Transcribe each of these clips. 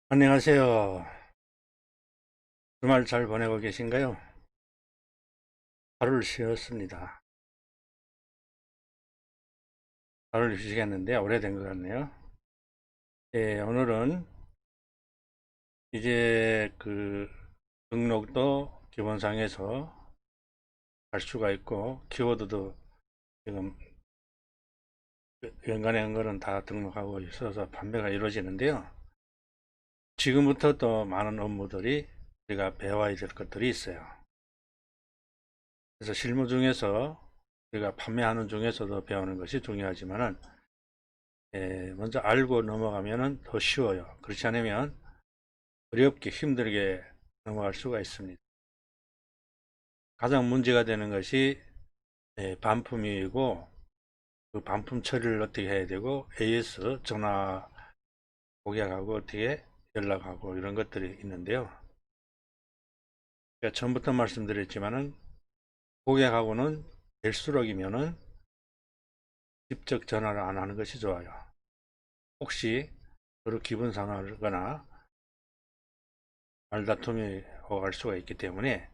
안녕하세요. 주말 잘 보내고 계신가요? 하루를 쉬었습니다. 하루를 휴식했는데 오래된 것 같네요. 오늘은 이제 등록도 기본상에서 할 수가 있고 키워드도 지금 연간한 다 등록하고 있어서 판매가 이루어지는데요. 지금부터 또 많은 업무들이 우리가 배워야 될 것들이 있어요. 그래서 실무 중에서 우리가 판매하는 중에서도 배우는 것이 중요하지만은 먼저 알고 넘어가면 더 쉬워요. 그렇지 않으면 어렵게 힘들게 넘어갈 수가 있습니다. 가장 문제가 되는 것이 반품이고 그 반품 처리를 어떻게 해야 되고 AS 전화 고객하고 어떻게 연락하고 이런 것들이 있는데요. 그러니까 처음부터 말씀드렸지만은 고객하고는 될수록이면은 직접 전화를 안 하는 것이 좋아요. 혹시 서로 기분 상하거나 말다툼이 오갈 수가 있기 때문에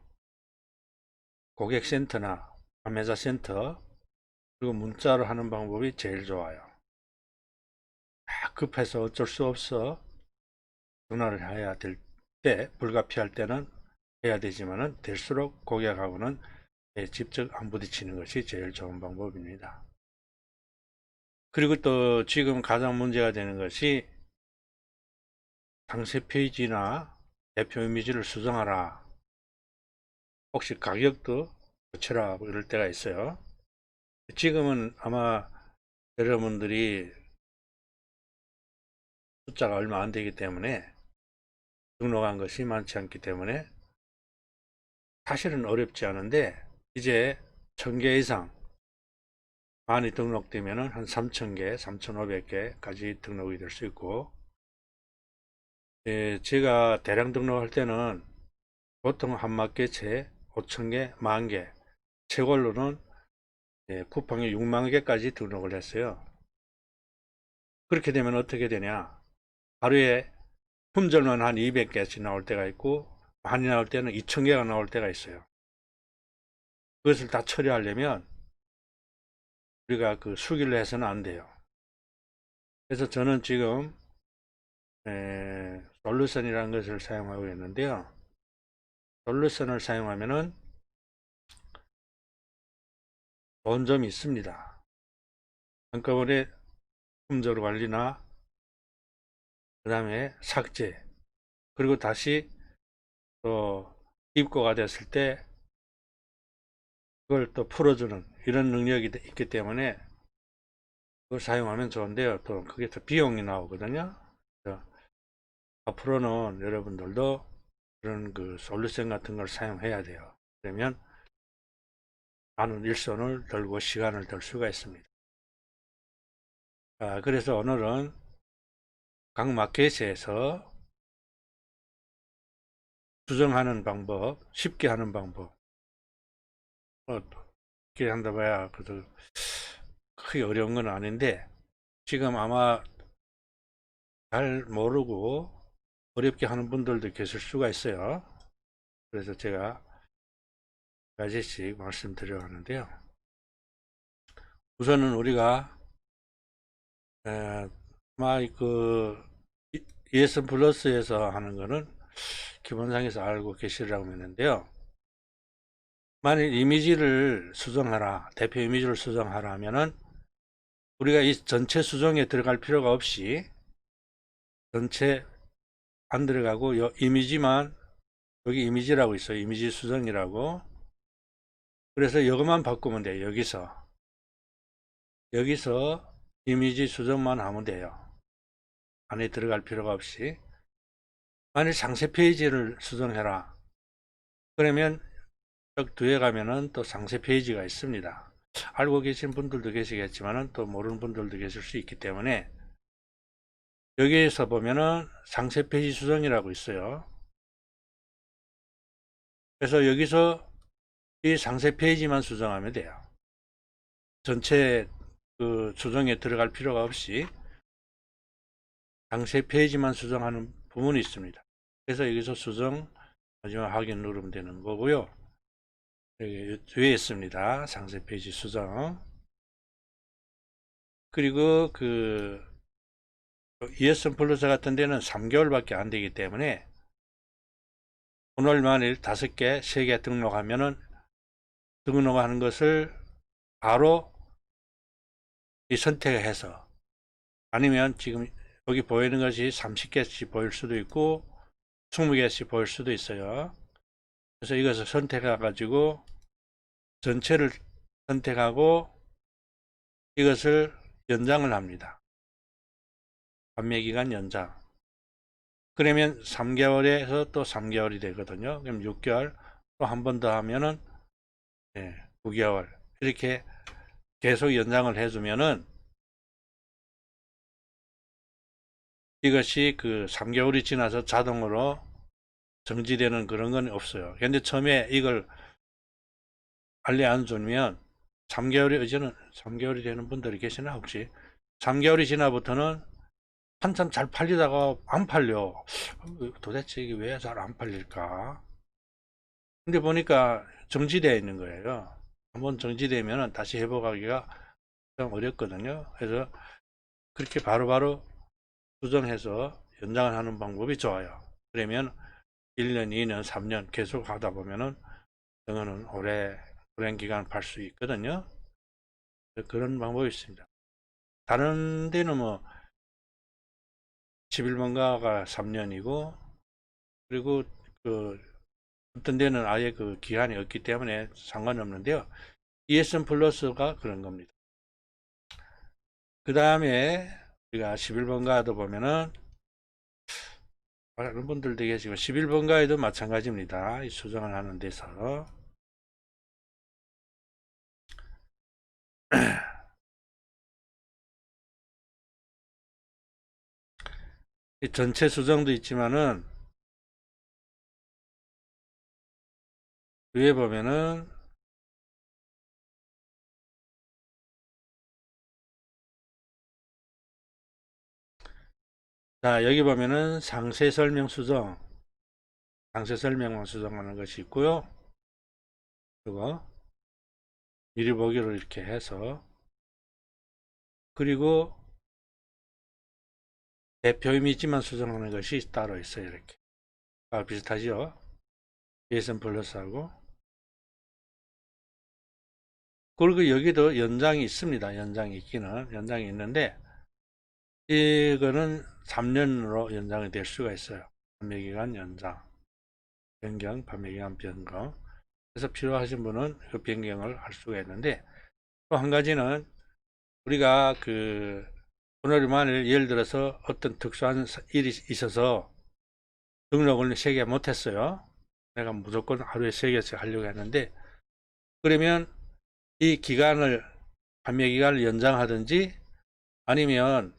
고객센터나 판매자센터 그리고 문자로 하는 방법이 제일 좋아요. 급해서 어쩔 수 없어 전화를 해야 될 때, 불가피할 때는 해야 되지만은 될수록 고객하고는 직접 안 부딪히는 것이 제일 좋은 방법입니다. 그리고 또 지금 가장 문제가 되는 것이 상세 페이지나 대표 이미지를 수정하라. 혹시 가격도 고쳐라 이럴 때가 있어요. 지금은 아마 여러분들이 숫자가 얼마 안 되기 때문에 등록한 것이 많지 않기 때문에 사실은 어렵지 않은데 이제 1000개 이상 많이 등록되면 한 3000개, 3500개까지 등록이 될 수 있고 제가 대량 등록할 때는 보통 한 마켓에 5000개, 10,000개 최고로는 쿠팡이 6만 개까지 등록을 했어요. 그렇게 되면 어떻게 되냐 하루에 품절만 한 200개씩 나올 때가 있고 많이 나올 때는 2000개가 나올 때가 있어요. 그것을 다 처리하려면 우리가 그 수기를 해서는 안 돼요. 그래서 저는 지금 솔루션이라는 것을 사용하고 있는데요. 솔루션을 사용하면은 좋은 점이 있습니다. 한꺼번에 품절 관리나 그 다음에 삭제 그리고 다시 또 입고가 됐을 때 그걸 또 풀어주는 이런 능력이 있기 때문에 그걸 사용하면 좋은데요. 또 그게 또 비용이 나오거든요. 앞으로는 여러분들도 그런 그 솔루션 같은 걸 사용해야 돼요. 그러면 많은 일손을 들고 시간을 들 수가 있습니다. 그래서 오늘은 각 마켓에서 수정하는 방법, 쉽게 하는 방법, 쉽게 한다 봐야 그래도 크게 어려운 건 아닌데 지금 아마 잘 모르고 어렵게 하는 분들도 계실 수가 있어요. 그래서 제가 몇 가지씩 말씀드려 가는데요. 우선은 우리가 아마 그 ES 플러스에서 하는 거는 기본상에서 알고 계시라고 했는데요. 만일 이미지를 수정하라, 대표 이미지를 수정하라 하면은 우리가 이 전체 수정에 들어갈 필요가 없이 전체 안 들어가고 요 이미지만 여기 이미지라고 있어요. 이미지 수정이라고. 그래서 이것만 바꾸면 돼요. 여기서 이미지 수정만 하면 돼요. 안에 들어갈 필요가 없이. 만일 상세 페이지를 수정해라. 그러면 쭉 뒤에 가면은 또 상세 페이지가 있습니다. 알고 계신 분들도 계시겠지만은 또 모르는 분들도 계실 수 있기 때문에 여기에서 보면은 상세 페이지 수정이라고 있어요. 그래서 여기서 이 상세 페이지만 수정하면 돼요. 전체 그 수정에 들어갈 필요가 없이 상세 페이지만 수정하는 부분이 있습니다. 그래서 여기서 수정 마지막 확인 누르면 되는 거고요. 여기 뒤에 있습니다. 상세 페이지 수정. 그리고 그 ESN 플러스 같은 데는 3개월밖에 안 되기 때문에 오늘 만일 5개, 3개 등록하면은 등록하는 것을 바로 선택해서 아니면 지금 여기 보이는 것이 30개씩 보일 수도 있고 20개씩 보일 수도 있어요. 그래서 이것을 선택해 가지고 전체를 선택하고 이것을 연장을 합니다. 판매기간 연장. 그러면 3개월에서 또 3개월이 되거든요. 그럼 6개월 또 한 번 더 하면은 9개월 이렇게 계속 연장을 해주면은 이것이 그 3개월이 지나서 자동으로 정지되는 그런 건 없어요. 근데 처음에 이걸 알리 안 주면 3개월이 이제는 3개월이 되는 분들이 계시나 혹시 3개월이 지나부터는 한참 잘 팔리다가 안 팔려. 도대체 이게 왜 잘 안 팔릴까? 근데 보니까 정지되어 있는 거예요. 한번 정지되면 다시 회복하기가 좀 어렵거든요. 그래서 그렇게 바로바로 수정해서 연장을 하는 방법이 좋아요. 그러면 1년, 2년, 3년 계속 하다 보면은 이거는 오랜 기간 팔 수 있거든요. 그런 방법이 있습니다. 다른 데는 뭐 11번가가 3년이고 그리고 그 어떤 데는 아예 그 기한이 없기 때문에 상관이 없는데요. ESN 플러스가 그런 겁니다. 그 다음에 우리가 11번가도 보면은 다른 분들도 계시고 11번가에도 마찬가지입니다. 이 수정을 하는 데서 이 전체 수정도 있지만은 위에 보면은 자 여기 보면은 상세 설명 수정 상세 설명만 수정하는 것이 있고요. 그거 미리 보기로 이렇게 해서 그리고 대표 이미지만 수정하는 것이 따로 있어요. 이렇게 비슷하죠. 예선 플러스하고 그리고 여기도 연장이 있습니다. 연장이 있기는 연장이 있는데 이거는 3년으로 연장이 될 수가 있어요. 판매기간 연장 변경 판매기간 변경 그래서 필요하신 분은 그 변경을 할 수가 있는데 또 한 가지는 우리가 그 오늘 만일 예를 들어서 어떤 특수한 일이 있어서 등록을 3개 못했어요. 내가 무조건 하루에 3개씩 하려고 했는데 그러면 이 기간을 판매 기간을 연장하든지 아니면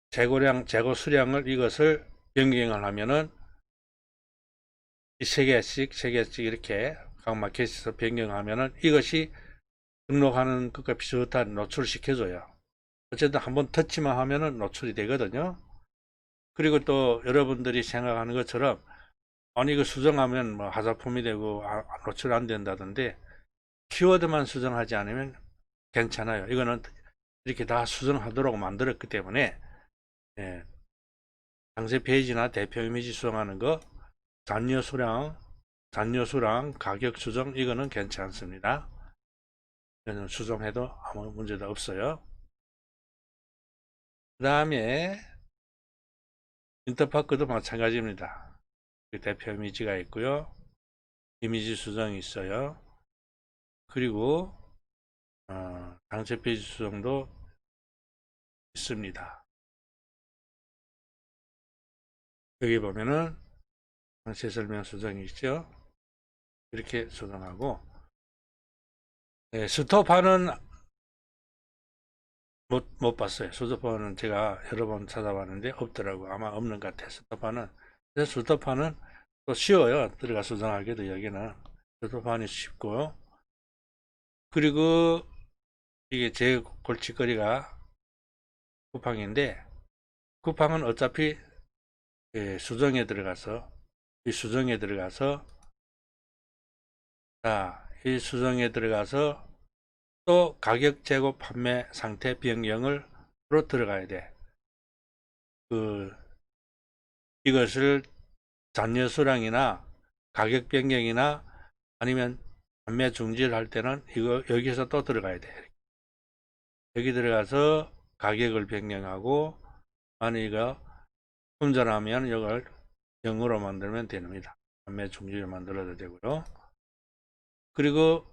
재고 수량을 이것을 변경을 하면은 이 3개씩 이렇게 각 마켓에서 변경하면은 이것이 등록하는 것과 비슷한 노출을 시켜줘요. 어쨌든 한번 터치만 하면은 노출이 되거든요. 그리고 또 여러분들이 생각하는 것처럼 아니 이거 수정하면 뭐 하자품이 되고 노출 안 된다던데 키워드만 수정하지 않으면 괜찮아요. 이거는 이렇게 다 수정하도록 만들었기 때문에 예, 상세 페이지나 대표 이미지 수정하는 거 잔여 수량 가격 수정 이거는 괜찮습니다. 이거는 수정해도 아무 문제도 없어요. 그 다음에 인터파크도 마찬가지입니다. 대표 이미지가 있고요. 이미지 수정이 있어요. 그리고 상세 페이지 수정도 있습니다. 여기 보면은 상세 설명 수정이 있죠. 이렇게 수정하고, 스톱하는 못 봤어요. 스톱하는 제가 여러 번 찾아봤는데 없더라고. 아마 없는 것 같아요. 스톱하는. 그래서 스톱하는 또 쉬워요. 들어가 수정하기도 여기는. 스톱하는 쉽고. 그리고 이게 제 골칫거리가 쿠팡인데, 쿠팡은 어차피 수정에 들어가서, 이 수정에 들어가서, 자, 이 수정에 들어가서 또 가격 재고 판매 상태 변경을 로 들어가야 돼. 이것을 잔여 수량이나 가격 변경이나 아니면 판매 중지를 할 때는 이거 여기서 또 들어가야 돼. 여기 들어가서 가격을 변경하고, 만약 이거 품절하면 이걸 0으로 만들면 됩니다. 판매 중지를 만들어도 되고요. 그리고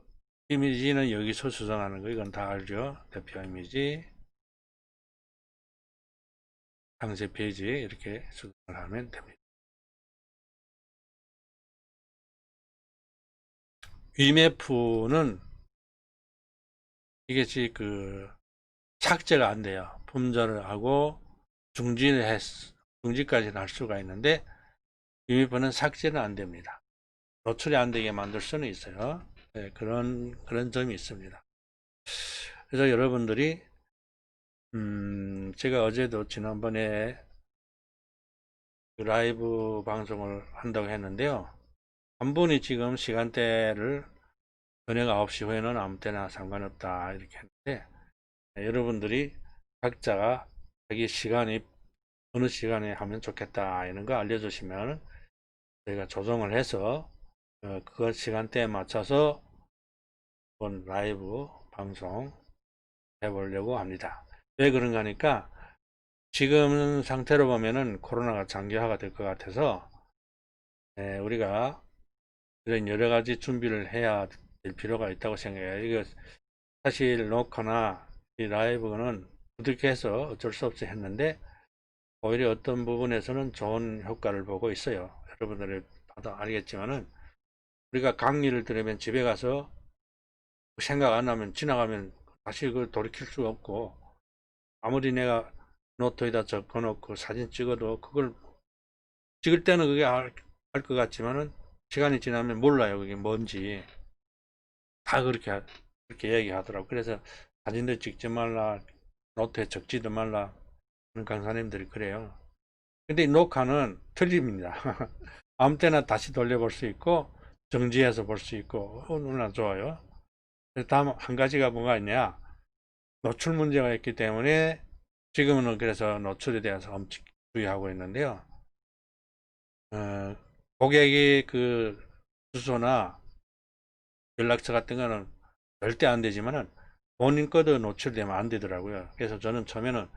이미지는 여기서 수정하는 거, 이건 다 알죠. 대표 이미지, 상세 페이지 이렇게 수정을 하면 됩니다. 위메프는 이게 삭제가 안 돼요. 품절을 하고 중지까지는 할 수가 있는데 위메프는 삭제는 안 됩니다. 노출이 안 되게 만들 수는 있어요. 네, 그런 점이 있습니다. 그래서 여러분들이 제가 어제도 지난번에 라이브 방송을 한다고 했는데요. 한 분이 지금 시간대를 저녁 9시 후에는 아무 때나 상관없다 이렇게 했는데, 여러분들이 각자가 자기 시간이 어느 시간에 하면 좋겠다 이런 거 알려주시면 저희가 조정을 해서 그 시간대에 맞춰서 한번 라이브 방송 해보려고 합니다. 왜 그런가 하니까 지금 상태로 보면은 코로나가 장기화가 될 것 같아서 우리가 이런 여러 가지 준비를 해야 될 필요가 있다고 생각해요. 이거 사실 녹화나 이 라이브는 부득이 해서 어쩔 수 없이 했는데 오히려 어떤 부분에서는 좋은 효과를 보고 있어요. 여러분들이 봐도 알겠지만은 우리가 강의를 들으면 집에 가서 생각 안 나면 지나가면 다시 그걸 돌이킬 수가 없고, 아무리 내가 노트에다 적어 놓고 사진 찍어도 그걸 찍을 때는 그게 알 것 같지만은 시간이 지나면 몰라요. 그게 뭔지. 다 그렇게 얘기하더라고. 그래서 사진도 찍지 말라, 노트에 적지도 말라, 그런 강사님들이 그래요. 근데 이 녹화는 틀립니다. 아무 때나 다시 돌려볼 수 있고, 정지해서 볼 수 있고, 너무나 좋아요. 다음 한 가지가 뭐가 있냐. 노출 문제가 있기 때문에 지금은 그래서 노출에 대해서 엄청 주의하고 있는데요. 고객이 주소나 연락처 같은 거는 절대 안 되지만은 본인 거도 노출되면 안 되더라고요. 그래서 저는 처음에는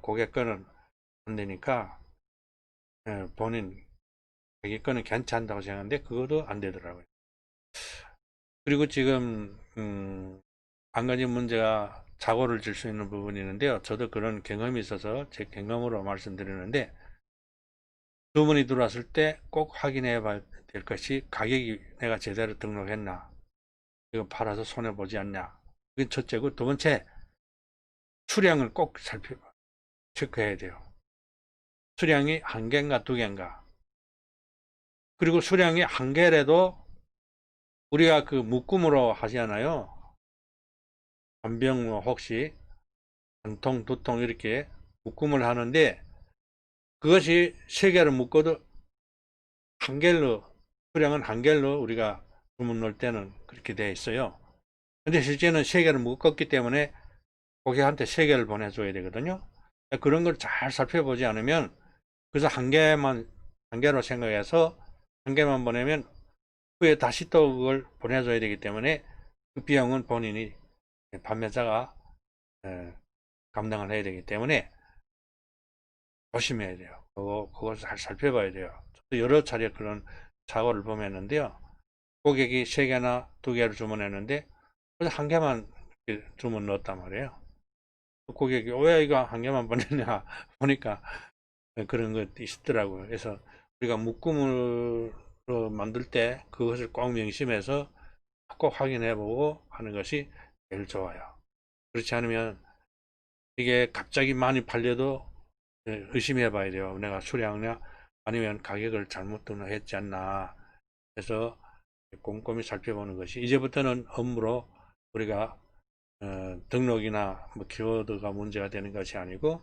고객 거는 안 되니까 본인 자기 거는 괜찮다고 생각하는데 그것도 안 되더라고요. 그리고 지금 한 가지 문제가 사고를 줄 수 있는 부분이 있는데요. 저도 그런 경험이 있어서 제 경험으로 말씀드리는데, 주문이 들어왔을 때 꼭 확인해 봐야 될 것이 가격이 내가 제대로 등록했나, 이거 팔아서 손해보지 않냐, 그게 첫째고, 두 번째 수량을 꼭 체크해야 돼요. 수량이 한 개인가 두 개인가. 그리고 수량이 한 개라도 우리가 묶음으로 하잖아요. 한 병 혹시 한 통, 두 통 이렇게 묶음을 하는데, 그것이 세 개를 묶어도 한 개로, 수량은 한 개로 우리가 주문 넣을 때는 그렇게 되어 있어요. 근데 실제는 세 개를 묶었기 때문에 고객한테 세 개를 보내줘야 되거든요. 그런 걸 잘 살펴보지 않으면, 그래서 한 개로 생각해서 한 개만 보내면 후에 다시 또 그걸 보내줘야 되기 때문에 그 비용은 본인이, 판매자가 감당을 해야 되기 때문에 조심해야 돼요. 그걸 잘 살펴봐야 돼요. 저도 여러 차례 그런 사고를 범했는데요. 고객이 세 개나 두 개를 주문했는데 그래서 한 개만 주문 넣었단 말이에요. 고객이 왜 이거 한 개만 보냈냐 보니까 그런 것도 있더라고요. 그래서 우리가 묶음을 만들 때 그것을 꼭 명심해서 꼭 확인해 보고 하는 것이 제일 좋아요. 그렇지 않으면 이게 갑자기 많이 팔려도 의심해 봐야 돼요. 내가 수량이나 아니면 가격을 잘못 등록했지 않나 해서 꼼꼼히 살펴보는 것이, 이제부터는 업무로 우리가 등록이나 뭐 키워드가 문제가 되는 것이 아니고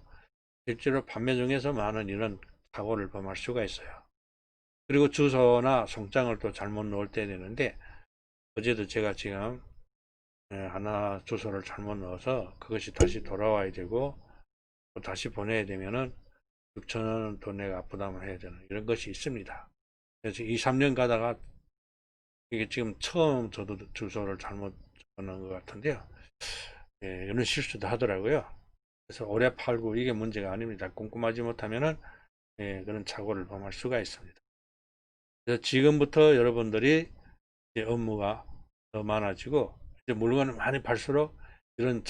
실제로 판매 중에서 많은 이런 사고를 범할 수가 있어요. 그리고 주소나 송장을 또 잘못 넣을 때 되는데, 어제도 제가 지금 하나 주소를 잘못 넣어서 그것이 다시 돌아와야 되고 또 다시 보내야 되면은 6,000원은 또 내가 부담을 해야 되는 이런 것이 있습니다. 그래서 2, 3년 가다가 이게 지금 처음 저도 주소를 잘못 넣은 것 같은데요. 예, 이런 실수도 하더라고요. 그래서 오래 팔고 이게 문제가 아닙니다. 꼼꼼하지 못하면은 예, 그런 착오를 범할 수가 있습니다. 그래서 지금부터 여러분들이 이제 업무가 더 많아지고 이제 물건을 많이 팔수록 이런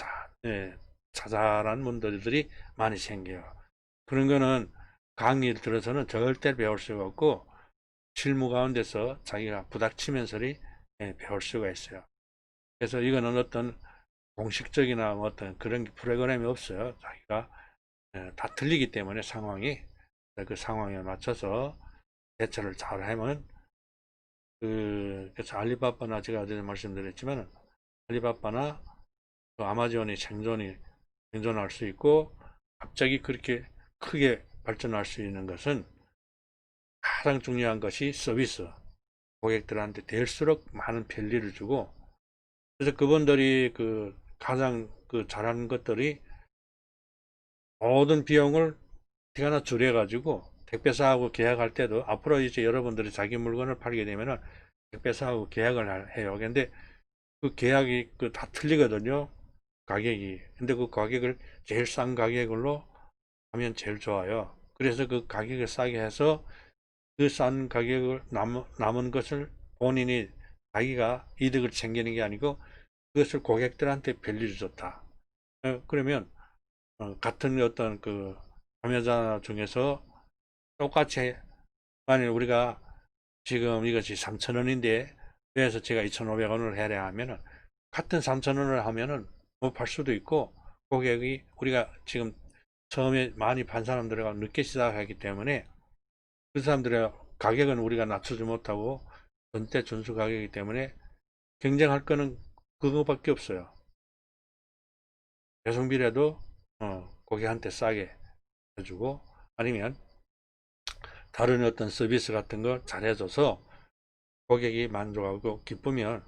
예, 자잘한 문제들이 많이 생겨요. 그런 거는 강의를 들어서는 절대 배울 수가 없고 실무 가운데서 자기가 부닥치면서 예, 배울 수가 있어요. 그래서 이거는 어떤 공식적이나 뭐 어떤 그런 프로그램이 없어요. 자기가 다 틀리기 때문에 상황이, 그 상황에 맞춰서 대처를 잘 하면 그래서 알리바바나 제가 어제 말씀드렸지만 알리바바나 또 아마존이 생존할 수 있고 갑자기 그렇게 크게 발전할 수 있는 것은 가장 중요한 것이 서비스, 고객들한테 될수록 많은 편리를 주고, 그래서 그분들이 그 가장 그 잘하는 것들이 모든 비용을 하나 줄여가지고 택배사하고 계약할 때도 앞으로 이제 여러분들이 자기 물건을 팔게 되면은 택배사하고 계약을 해요. 근데 그 계약이 그 다 틀리거든요. 가격이. 근데 그 가격을 제일 싼 가격으로 하면 제일 좋아요. 그래서 그 가격을 싸게 해서 그 싼 가격을 남은 것을 본인이 자기가 이득을 챙기는 게 아니고 그것을 고객들한테 별리를 줬다. 그러면 같은 어떤 그 판매자 중에서 똑같이, 만약 우리가 지금 이것이 3,000원인데 그래서 제가 2,500원을 해야 하면은 같은 3,000원을 하면은 못 팔 수도 있고, 고객이 우리가 지금 처음에 많이 판 사람들과 늦게 시작하기 때문에 그 사람들의 가격은 우리가 낮추지 못하고 전체 준수 가격이기 때문에 경쟁할 거는 그거밖에 없어요. 배송비라도 고객한테 싸게 해주고 아니면 다른 어떤 서비스 같은 거 잘해줘서 고객이 만족하고 기쁘면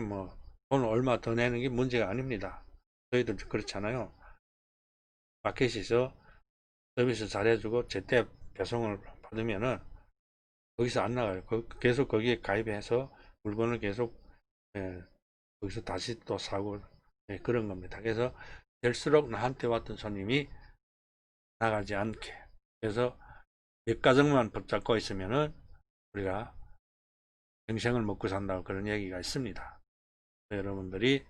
뭐 돈 얼마 더 내는 게 문제가 아닙니다. 저희들 그렇잖아요. 마켓에서 서비스 잘해주고 제때 배송을 받으면은 거기서 안 나가요. 계속 거기에 가입해서 물건을 계속 예, 거기서 다시 또 사고 예, 그런 겁니다. 그래서 될수록 나한테 왔던 손님이 나가지 않게, 그래서 몇 가정만 붙잡고 있으면은 우리가 평생을 먹고 산다고 그런 얘기가 있습니다. 여러분들이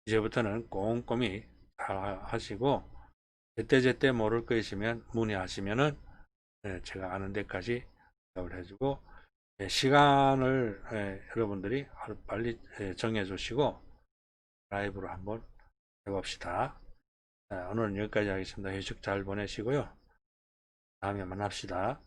이제부터는 꼼꼼히 다 하시고 제때제때 모를 거 있으면 문의하시면은 제가 아는 데까지 대답을 해주고 시간을 여러분들이 하루 빨리 정해 주시고 라이브로 한번 해봅시다. 오늘은 여기까지 하겠습니다. 휴식 잘 보내시고요. 다음에 만납시다.